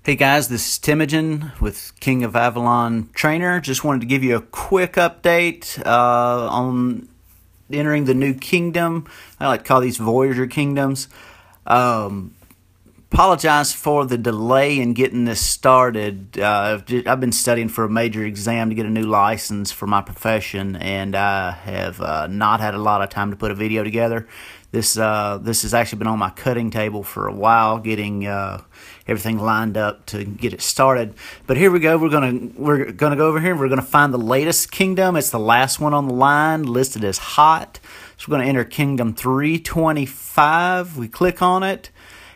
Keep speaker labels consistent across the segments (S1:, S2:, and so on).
S1: Hey guys, this is Timogen with King of Avalon Trainer. Just wanted to give you a quick update on entering the new kingdom. I like to call these Voyager kingdoms. Apologize for the delay in getting this started. I've been studying for a major exam to get a new license for my profession, and I have not had a lot of time to put a video together. This has actually been on my cutting table for a while, getting everything lined up to get it started. But here we go. We're gonna go over here and we're gonna find the latest kingdom. It's the last one on the line, listed as hot. So we're gonna enter Kingdom 325. We click on it,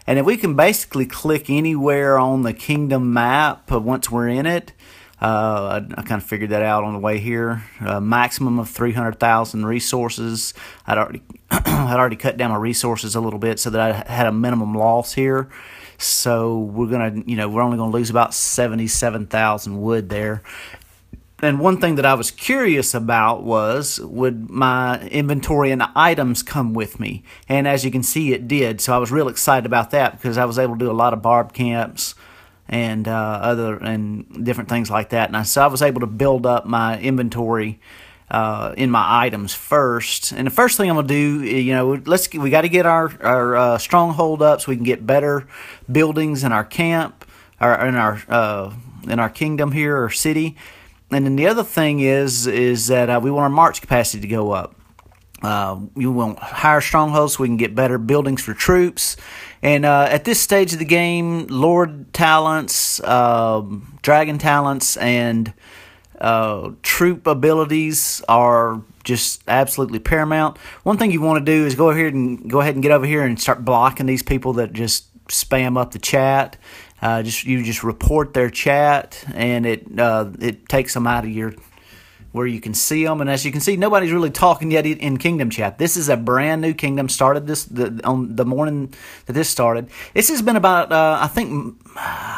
S1: and then we can basically click anywhere on the kingdom map once we're in it. I kind of figured that out on the way here. Maximum of 300,000 resources. I'd already cut down my resources a little bit so that I had a minimum loss here. So we're only gonna lose about 77,000 wood there. And one thing that I was curious about was, would my inventory and items come with me? And as you can see, it did. So I was real excited about that because I was able to do a lot of barb camps and different things like that. And so I was able to build up my inventory in my items first. And the first thing I'm gonna do, we got to get our stronghold up so we can get better buildings in our camp or in our kingdom here or city. And then the other thing is that we want our march capacity to go up. We want higher strongholds so we can get better buildings for troops. And at this stage of the game, Lord talents, Dragon talents, and troop abilities are just absolutely paramount. One thing you want to do is go ahead and get over here and start blocking these people that just spam up the chat. You just report their chat, and it takes them out of where you can see them. And as you can see, nobody's really talking yet in Kingdom Chat. This is a brand new kingdom. Started on the morning that this started. This has been about I think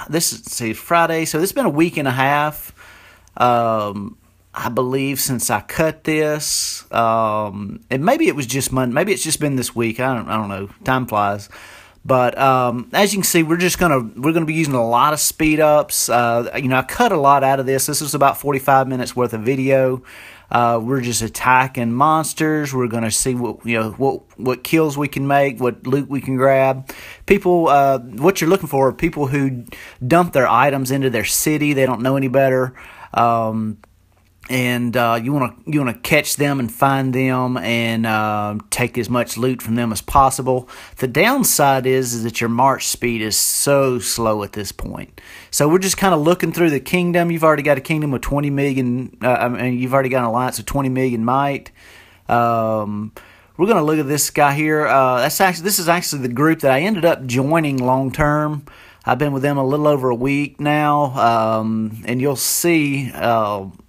S1: this is Friday, so it's been a week and a half. I believe since I cut this, and maybe it was just Monday. Maybe it's just been this week. I don't know. Time flies. But as you can see, we're gonna be using a lot of speed ups. I cut a lot out of this. This is about 45 minutes worth of video. We're just attacking monsters. We're gonna see what kills we can make, what loot we can grab. People, what you're looking for are people who dump their items into their city. They don't know any better. And you want to catch them and find them and take as much loot from them as possible. The downside is that your march speed is so slow at this point. So we're just kind of looking through the kingdom. You've already got a kingdom with 20 million. You've already got an alliance of 20 million might. We're gonna look at this guy here. This is actually the group that I ended up joining long term. I've been with them a little over a week now, and you'll see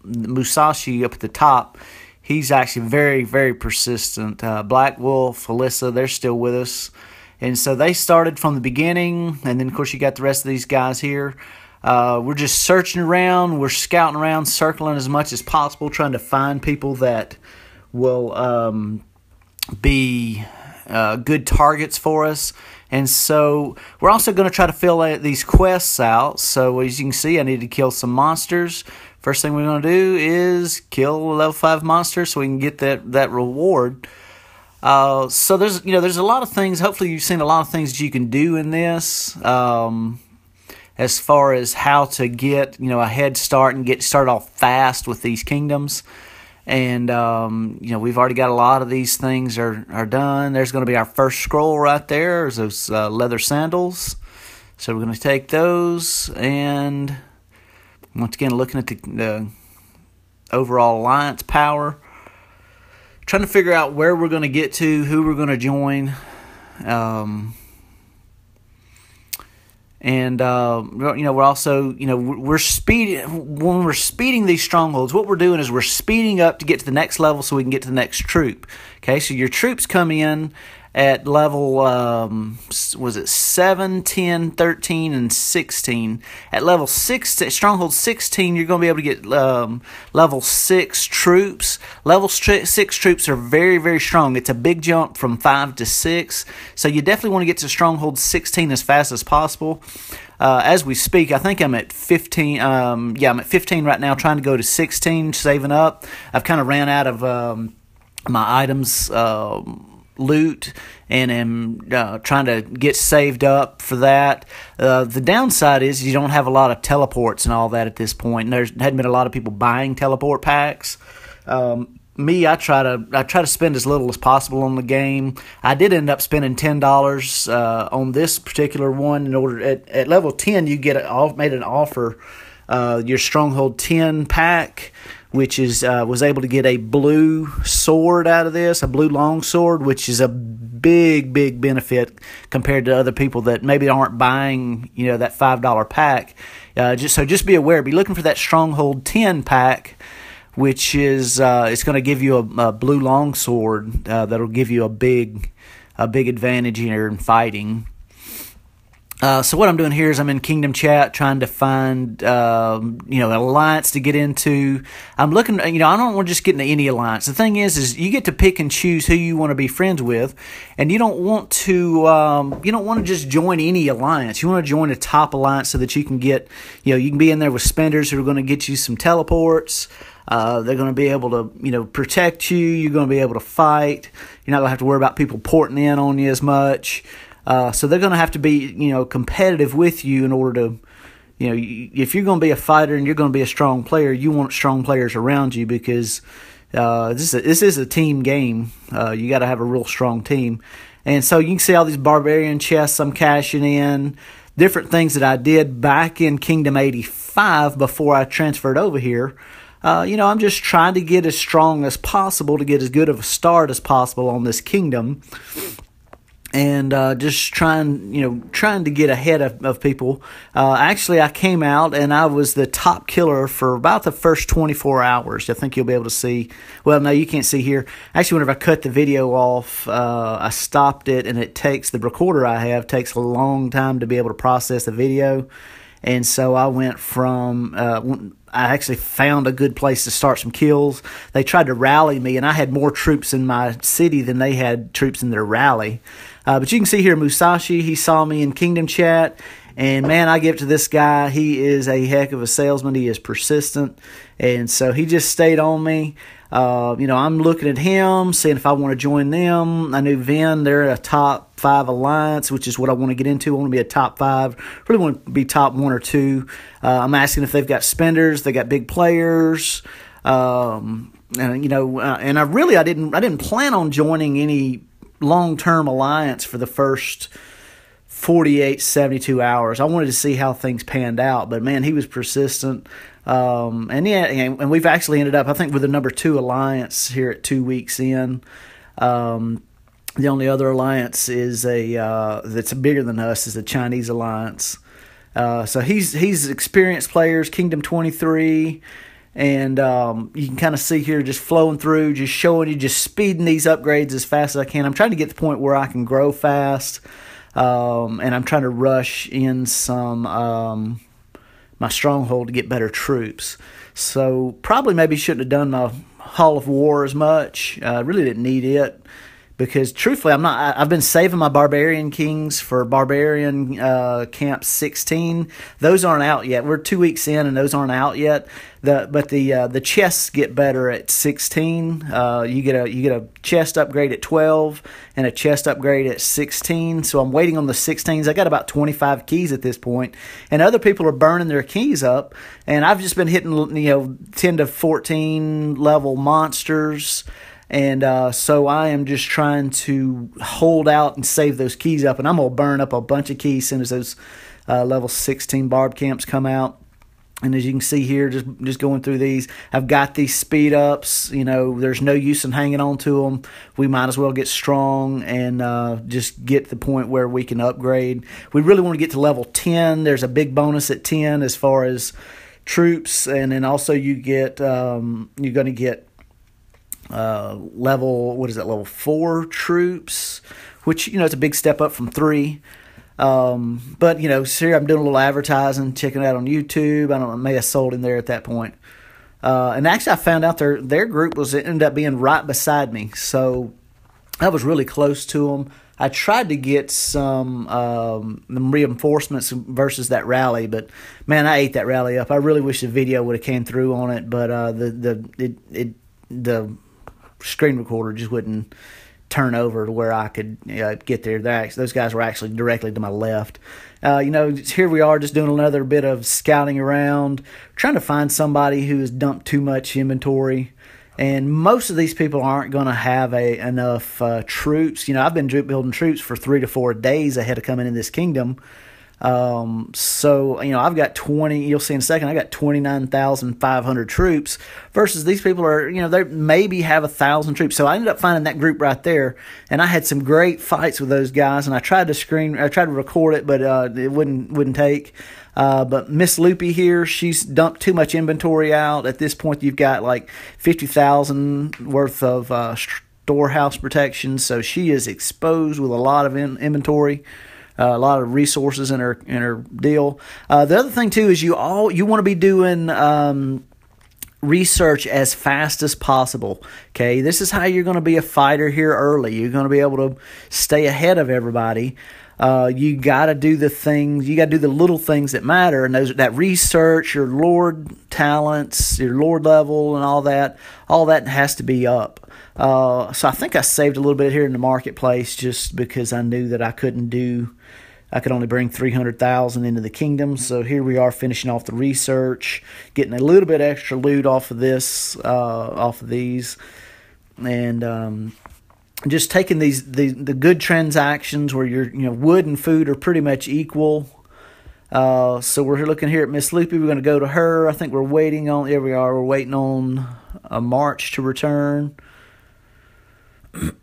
S1: Musashi up at the top. He's actually very, very persistent. Black Wolf, Alyssa, they're still with us. And so they started from the beginning, and then, of course, you got the rest of these guys here. We're just searching around. We're scouting around, circling as much as possible, trying to find people that will be good targets for us. And so we're also going to try to fill these quests out. So as you can see, I need to kill some monsters. First thing we're going to do is kill a level 5 monster so we can get that reward. So there's a lot of things. Hopefully you've seen a lot of things that you can do in this as far as how to get a head start and get started off fast with these kingdoms. And, we've already got a lot of these things are done. There's going to be our first scroll right there. There's those leather sandals. So we're going to take those. And once again, looking at the overall alliance power. Trying to figure out where we're going to get to, who we're going to join. And we're also, we're speeding. When we're speeding these strongholds, what we're doing is we're speeding up to get to the next level so we can get to the next troop. Okay, so your troops come in, at level, was it 7, 10, 13, and 16. At level 6, Stronghold 16, you're going to be able to get level 6 troops. Level 6 troops are very, very strong. It's a big jump from 5 to 6. So you definitely want to get to Stronghold 16 as fast as possible. As we speak, I think I'm at 15. I'm at 15 right now, trying to go to 16, saving up. I've kind of ran out of my items loot, and am trying to get saved up for that. The downside is you don't have a lot of teleports and all that at this point. And there hadn't been a lot of people buying teleport packs. I try to spend as little as possible on the game. I did end up spending $10 on this particular one. In order at level 10, you made an offer. Your Stronghold 10 pack, which was able to get a blue sword out of this, a blue long sword, which is a big benefit compared to other people that maybe aren't buying that $5 pack. Just be aware. Be looking for that Stronghold 10 pack, which is it's going to give you a blue longsword that'll give you a big advantage here in fighting. So what I'm doing here is I'm in Kingdom Chat trying to find an alliance to get into. I'm looking, I don't want to just get into any alliance. The thing is you get to pick and choose who you want to be friends with, and you don't want to just join any alliance. You want to join a top alliance so that you can get, you can be in there with spenders who are going to get you some teleports. They're going to be able to, protect you. You're going to be able to fight. You're not going to have to worry about people porting in on you as much. So they're going to have to be, competitive with you in order to, if you're going to be a fighter and you're going to be a strong player, you want strong players around you because this is a team game. You got to have a real strong team. And so you can see all these barbarian chests I'm cashing in, different things that I did back in Kingdom 85 before I transferred over here. I'm just trying to get as strong as possible to get as good of a start as possible on this kingdom. And just trying to get ahead of people. Actually, I came out and I was the top killer for about the first 24 hours. I think you'll be able to see. Well, no, you can't see here. Actually, whenever I cut the video off, I stopped it, and the recorder I have takes a long time to be able to process the video. And so I went from, I actually found a good place to start some kills. They tried to rally me, and I had more troops in my city than they had troops in their rally. But you can see here Musashi, he saw me in Kingdom Chat, and man, I give it to this guy. He is a heck of a salesman. He is persistent, and so he just stayed on me. I'm looking at him, seeing if I want to join them. I knew Ven, they're a top 5 alliance, which is what I want to get into. I want to be a top 5. Really want to be top 1 or 2. I'm asking if they've got spenders, they got big players. And I didn't plan on joining any long-term alliance for the first 48, 72 hours. I wanted to see how things panned out, but man, he was persistent. And we've actually ended up, I think, with the number 2 alliance here at 2 weeks in. The only other alliance is that's bigger than us is the Chinese alliance. So he's experienced players, Kingdom 23. And you can kind of see here just flowing through, just showing you, just speeding these upgrades as fast as I can. I'm trying to get to the point where I can grow fast. And I'm trying to rush in some my stronghold to get better troops. So probably maybe shouldn't have done my Hall of War as much. I really didn't need it. Because truthfully, I've been saving my Barbarian Kings for Barbarian Camp 16. Those aren't out yet. We're 2 weeks in, and those aren't out yet. But the chests get better at 16. You get a chest upgrade at 12 and a chest upgrade at 16. So I'm waiting on the 16s. I got about 25 keys at this point, and other people are burning their keys up. And I've just been hitting 10 to 14 level monsters. And so I am just trying to hold out and save those keys up. And I'm going to burn up a bunch of keys as soon as those level 16 barb camps come out. And as you can see here, just going through these, I've got these speed ups. There's no use in hanging on to them. We might as well get strong and just get to the point where we can upgrade. We really want to get to level 10. There's a big bonus at 10 as far as troops. And then also you get, you're going to get level 4 troops, which, it's a big step up from 3. But, so here I'm doing a little advertising, checking it out on YouTube. I don't know, may have sold in there at that point. And actually I found out their group ended up being right beside me. So I was really close to them. I tried to get some reinforcements versus that rally, but man, I ate that rally up. I really wish the video would have came through on it, but the screen recorder just wouldn't turn over to where I could get there. Those guys were actually directly to my left. Here we are just doing another bit of scouting around, trying to find somebody who has dumped too much inventory. And most of these people aren't going to have enough troops. I've been building troops for 3 to 4 days ahead of coming in this kingdom. So I've got 20, you'll see in a second, I got 29,500 troops versus these people are, they maybe have 1,000 troops. So I ended up finding that group right there, and I had some great fights with those guys, and I tried to record it, but it wouldn't take. But Miss Loopy here, she's dumped too much inventory out. At this point, you've got like 50,000 worth of storehouse protection, so she is exposed with a lot of inventory. A lot of resources in her deal. The other thing too is you want to be doing research as fast as possible. Okay, this is how you're going to be a fighter here early. You're going to be able to stay ahead of everybody. You got to do the things. You got to do the little things that matter, and that research, your Lord talents, your Lord level, and all that has to be up. So I think I saved a little bit here in the marketplace just because I knew that I could only bring 300,000 into the kingdom. So here we are finishing off the research, getting a little bit extra loot off of these, and just taking the good transactions where your wood and food are pretty much equal. So we're looking here at Miss Loopy. We're going to go to her. I think we're waiting on. Here we are. We're waiting on a March to return.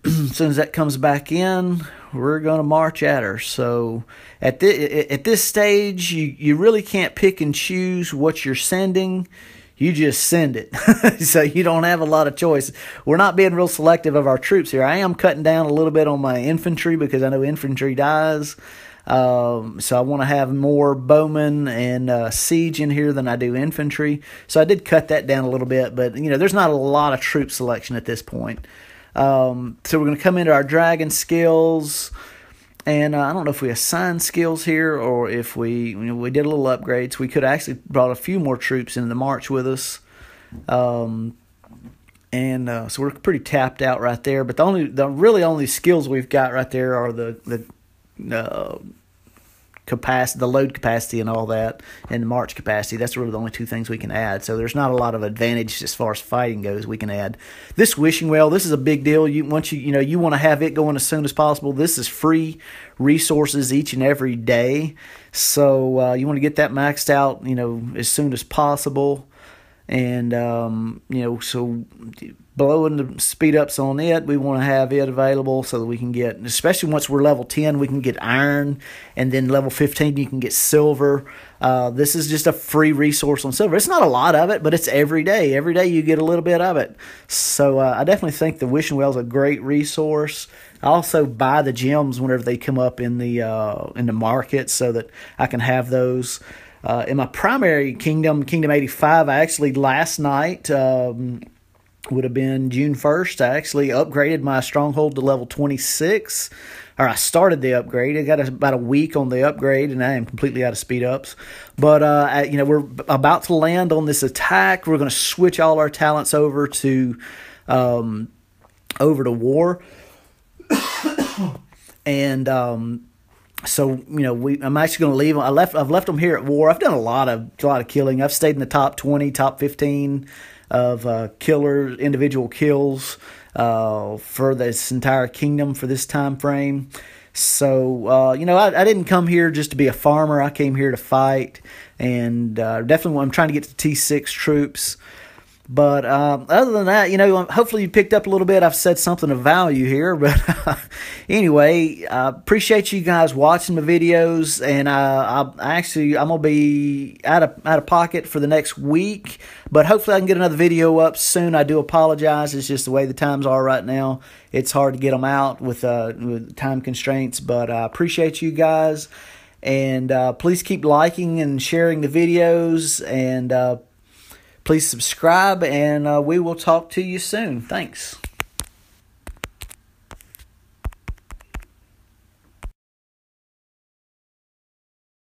S1: As soon as that comes back in, we're going to march at her. So at this stage, you really can't pick and choose what you're sending. You just send it. So you don't have a lot of choice. We're not being real selective of our troops here. I am cutting down a little bit on my infantry because I know infantry dies. So I want to have more bowmen and siege in here than I do infantry. So I did cut that down a little bit, but there's not a lot of troop selection at this point. So we're going to come into our dragon skills, and I don't know if we assigned skills here or if we did a little upgrades. We could have actually brought a few more troops into the march with us, so we're pretty tapped out right there. But the really only skills we've got right there are the capacity, the load capacity, and all that, and the march capacity. That's really the only two things we can add. So there's not a lot of advantage as far as fighting goes. We can add this wishing well. This is a big deal. You want to have it going as soon as possible. This is free resources each and every day. So you want to get that maxed out, as soon as possible. And so blowing the speed ups on it, we want to have it available so that we can get, especially once we're level 10, we can get iron, and then level 15 you can get silver. This is just a free resource on silver. It's not a lot of it, but it's every day. Every day you get a little bit of it. So I definitely think the wishing well is a great resource. I also buy the gems whenever they come up in the market so that I can have those. In my primary kingdom, Kingdom 85, I actually last night, would have been June 1st, I actually upgraded my stronghold to level 26. Or I started the upgrade. I got about a week on the upgrade, and I am completely out of speed ups. But we're about to land on this attack. We're going to switch all our talents over to war, and so I'm actually going to leave them. I've left them here at war. I've done a lot of killing. I've stayed in the top 20, top 15 of individual kills for this entire kingdom for this time frame. So I didn't come here just to be a farmer. I came here to fight, and definitely I'm trying to get to T6 troops. But other than that, hopefully you picked up a little bit. I've said something of value here. But anyway, appreciate you guys watching the videos. And I'm going to be out of pocket for the next week. But hopefully I can get another video up soon. I do apologize. It's just the way the times are right now. It's hard to get them out with time constraints. But I appreciate you guys. And please keep liking and sharing the videos. And please subscribe, and we will talk to you soon. Thanks.